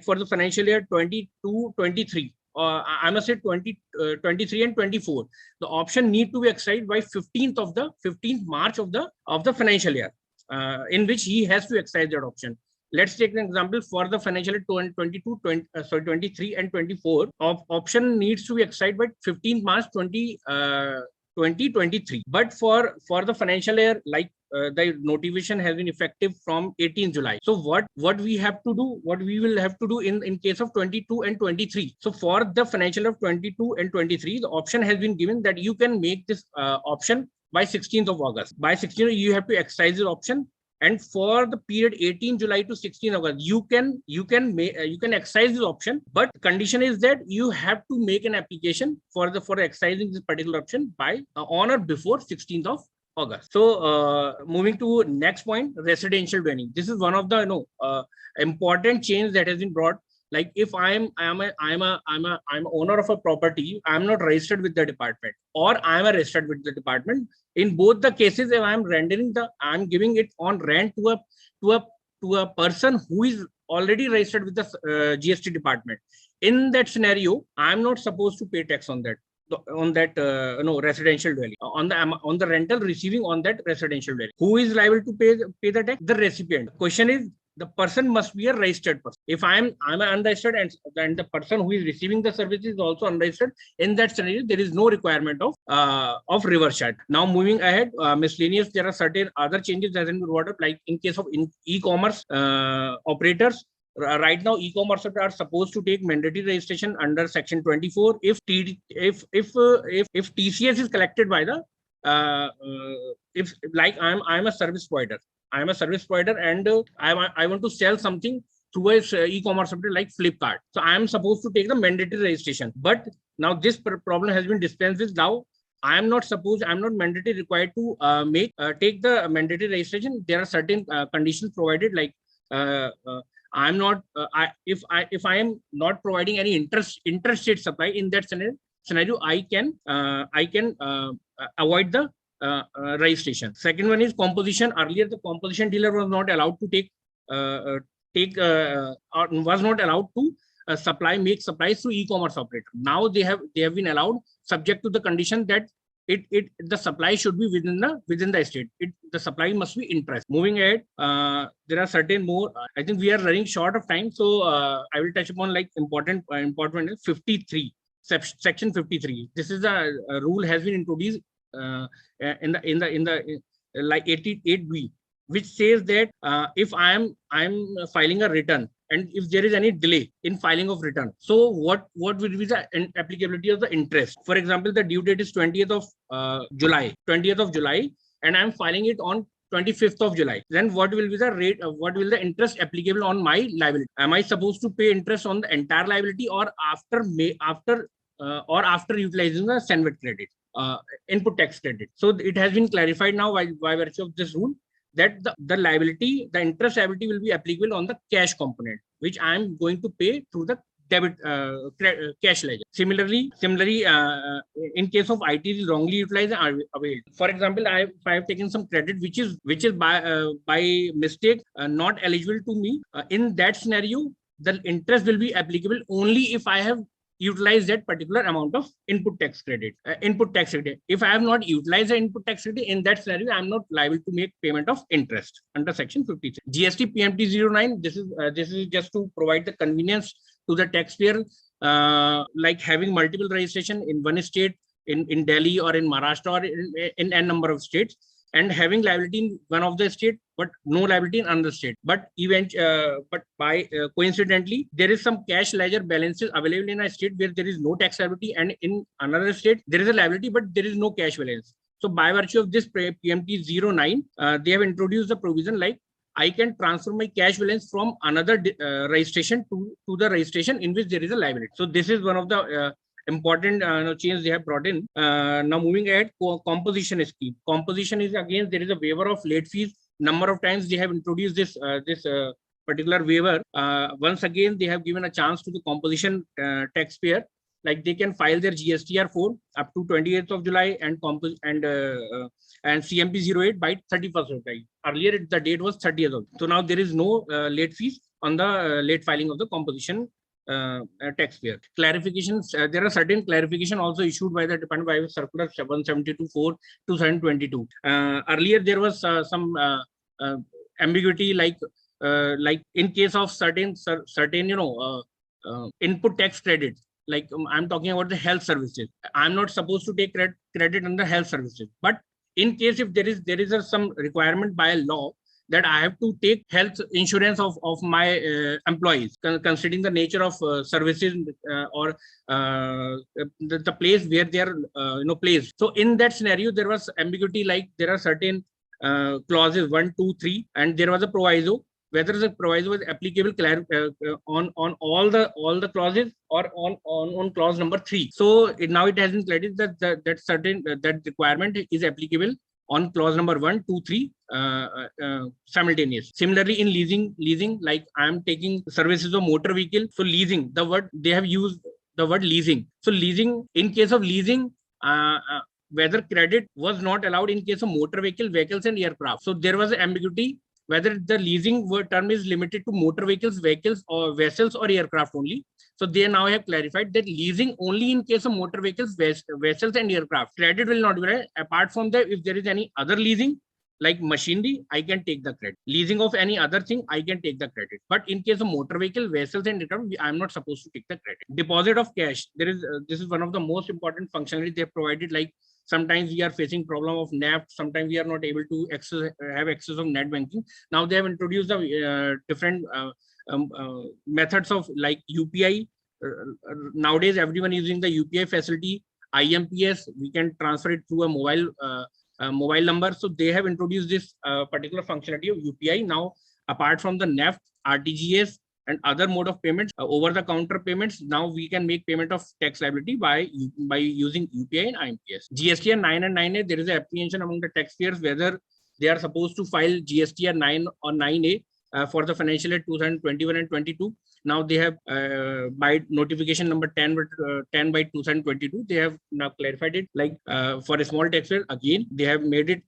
for the financial year 22-23. I must say 23 and 24. The option need to be exercised by 15th March of the financial year, in which he has to exercise that option. Let's take an example for the financial year 23 and 24. Option needs to be exercised by 15th March 2023. But for the financial year, like the notification has been effective from 18 July. So what we have to do, what we will have to do in case of 22 and 23. So for the financial year of 22 and 23, the option has been given that you can make this option by 16th of August. By 16th, you have to exercise this option. And for the period 18 July to 16 August, you can exercise this option, but the condition is that you have to make an application for exercising this particular option by on or before 16th of August. So moving to next point, residential dwelling. This is one of the important change that has been brought. Like if I'm owner of a property, I'm not registered with the department, or I'm registered with the department. In both the cases, if I'm giving it on rent to a person who is already registered with the GST department. In that scenario, I'm not supposed to pay tax on that residential dwelling, on the rental receiving on that residential dwelling. Who is liable to pay the tax? The recipient. Question is, the person must be a registered person. If I'm unregistered and the person who is receiving the service is also unregistered, in that scenario, there is no requirement of reverse charge. Now moving ahead, miscellaneous, there are certain other changes that have been brought up, like in case of e-commerce operators. Right now, e-commerce are supposed to take mandatory registration under Section 24 if TCS is collected by the if like I'm a service provider. I'm a service provider and I want to sell something through a e-commerce operator like Flipkart. So I am supposed to take the mandatory registration. But now this problem has been dispensed with. Now I'm not mandatory required to take the mandatory registration. There are certain conditions provided, like I'm not, if I am not providing any interstate supply in that scenario, I can avoid the registration. Second one is composition. Earlier, the composition dealer was not allowed to or was not allowed to make supplies through e-commerce operator. Now they have been allowed, subject to the condition that the supply should be within the state. The supply must be interest. Moving ahead, there are certain more. I think we are running short of time, so I will touch upon like important 53. Section 53. This is a rule has been introduced in the like 88B, which says that if I'm filing a return and if there is any delay in filing of return, so what will be the applicability of the interest? For example, the due date is 20th of July, and I'm filing it on 25th of July. Then what will be the rate? What will the interest applicable on my liability? Am I supposed to pay interest on the entire liability or after utilizing the SENVIT credit, input tax credit? So it has been clarified now by virtue of this rule that the liability, the interest liability will be applicable on the cash component, which I am going to pay through the debit cash ledger. Similarly, in case of IT is wrongly utilized and availed. For example, if I have taken some credit which is by mistake not eligible to me, in that scenario, the interest will be applicable only if I have utilize that particular amount of input tax credit. If I have not utilized the input tax credit, in that scenario, I am not liable to make payment of interest under section 53. GST PMT 09. This is just to provide the convenience to the taxpayer, like having multiple registration in one state, in Delhi or in Maharashtra or in n number of states, and having liability in one of the state, but no liability in another state. But coincidentally, there is some cash ledger balances available in a state where there is no tax liability, and in another state there is a liability, but there is no cash balance. So by virtue of this PMT 09, they have introduced the provision like I can transfer my cash balance from another registration to the registration in which there is a liability. So this is one of the important change they have brought in. Now moving ahead, composition scheme. Composition is again there is a waiver of late fees. Number of times they have introduced this particular waiver. Once again they have given a chance to the composition taxpayer, like they can file their GSTR 4 up to 28th of July and CMP 08 by 31st of July. Earlier the date was 30th of. So now there is no late fees on the late filing of the composition taxpayer. Clarifications, there are certain clarification also issued by the Department by Circular 772/4/2022. Earlier there was some ambiguity, like in case of certain input tax credit, like I'm talking about the health services. I'm not supposed to take credit under health services, but in case if there is some requirement by law that I have to take health insurance of my employees, considering the nature of services or the place where they are placed. So in that scenario, there was ambiguity, like there are certain clauses 1, 2, 3, and there was a proviso. Whether the proviso was applicable on all the clauses or on clause number 3. So now it has been clarified that requirement is applicable on clause number 1, 2, 3 simultaneous. Similarly, in leasing, like I am taking services of motor vehicle. So leasing, they have used the word leasing. So leasing, in case of leasing, whether credit was not allowed in case of motor vehicles and aircraft. So there was an ambiguity whether the leasing term is limited to motor vehicles or vessels or aircraft only. So they now have clarified that leasing only in case of motor vehicles, vessels and aircraft. Credit will not be required. Apart from that, if there is any other leasing, like machinery, I can take the credit. Leasing of any other thing, I can take the credit. But in case of motor vehicle, vessels and aircraft, I am not supposed to take the credit. Deposit of cash. This is one of the most important functionality they have provided. Like sometimes we are facing problem of NEFT. Sometimes we are not able to have access of net banking. Now they have introduced the different methods of like UPI. Nowadays, everyone using the UPI facility. IMPS, we can transfer it through a mobile number. So they have introduced this particular functionality of UPI. Now, apart from the NEFT, RTGS, and other mode of payments, over-the-counter payments, now we can make payment of tax liability by using UPI and IMPS. GSTR 9 and 9A, there is an apprehension among the taxpayers whether they are supposed to file GSTR 9 or 9A for the financial year 2021 and 22. Now they have by notification number 10 by 2022, they have now clarified it, like for a small taxpayer, again they have made it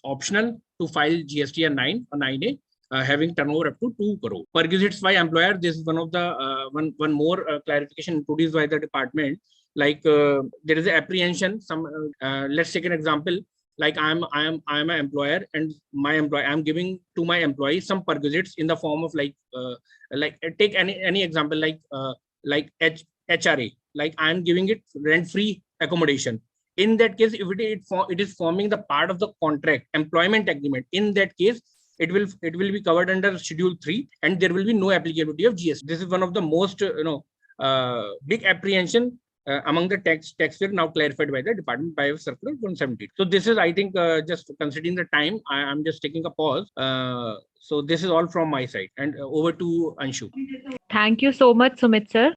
optional to file GST 9 or 9A. Having turnover up to 2 crore. Perquisites by employer. This is one of the one more clarification introduced by the department. Like there is an apprehension. Let's take an example. Like I'm an employer, and I'm giving to my employee some perquisites in the form of like take any example, like HRA. Like I'm giving it rent-free accommodation. In that case, if it is forming the part of the contract, employment agreement, in that case, it will be covered under Schedule 3, and there will be no applicability of GST. This is one of the most big apprehension among the taxpayer, now clarified by the department by Circular 170. So this is, I think, just considering the time, I'm just taking a pause. So this is all from my side, and over to Anshu. Thank you so much, Sumit sir.